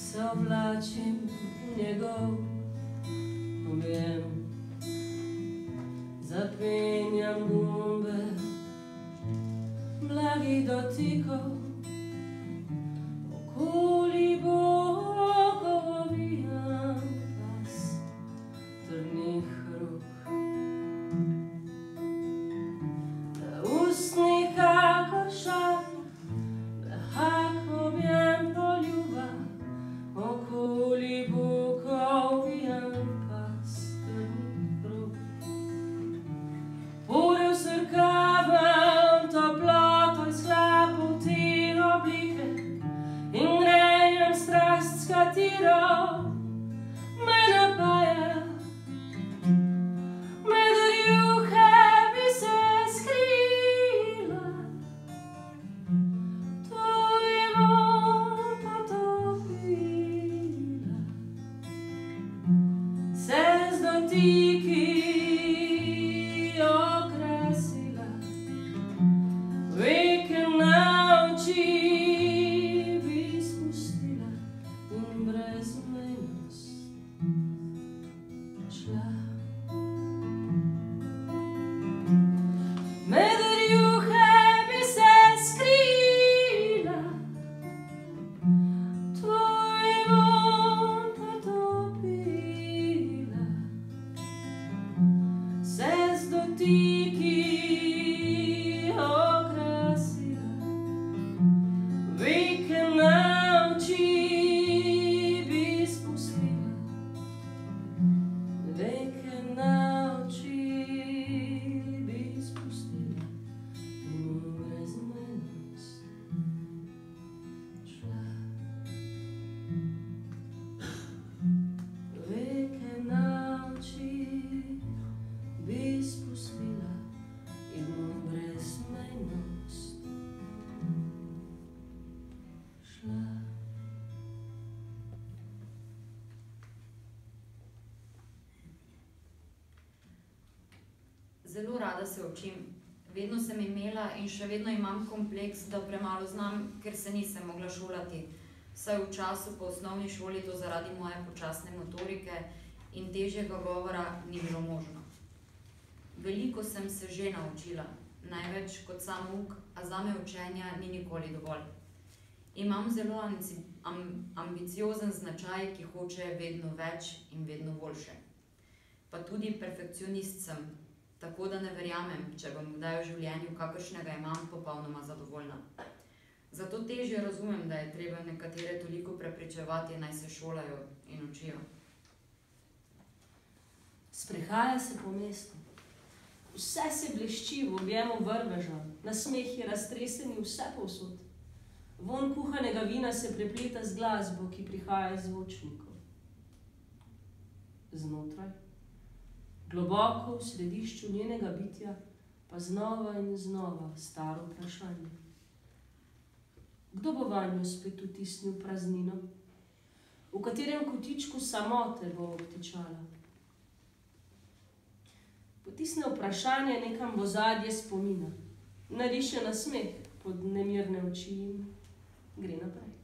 se oblačim v njegov objem. Zapenjam gumbe blagih dotikov, okoli bokov ovijam pas trdnih rok. Na ustnih kakor šal, mehak objem poljuba, okoli bokov ovijam pas trdnih rok. Porev srkavam toploto iz hlapov te oblike in grejem strast, s katero me napaja. Med rjuhe bi se skrila, tvoj vonj potopila, se z dotiki okrasila, veke na oči bi spustila in brezmejnost šla. Med rjuhe bi se skrila, tvoj vonj potopila, se z dotiki okrasila, veke na oči bi spustila, veke na oči bi spustila in v brezmejnost šla. Veke na oči bi spustila in v brezmejnost šla. Zelo rada se učim. Vedno sem imela in še vedno imam kompleks, da premalo znam, ker se nisem mogla šolati. Saj v času po osnovni šoli to zaradi moje počasne motorike in težjega govora ni bilo možno. Veliko sem se že naučila, največ kot sam uk, a zame učenja ni nikoli dovolj. Imam zelo ambiciozen značaj, ki hoče vedno več in vedno boljše. Pa tudi perfekcionist sem, tako da ne verjamem, če bom kdaj v življenju, kakršnega imam, popolnoma zadovoljna. Zato težje razumem, da je treba nekatere toliko prepričevati, naj se šolajo in učijo. Sprehaja se po mestu. Vse se blešči v objemu vrveža, nasmehi raztreseni vse povsod. Vonj kuhanega vina se prepleta z glasbo, ki prihaja iz zvočnikov. Znotraj, globoko v središču njenega bitja, pa znova in znova staro vprašanje. Kdo bo vanjo spet vtisnil praznino? V katerem kotičku samote bo obtičala? Potisne vprašanje nekam v ozadje spomina, nariše nasmeh pod nemirne oči in gre naprej.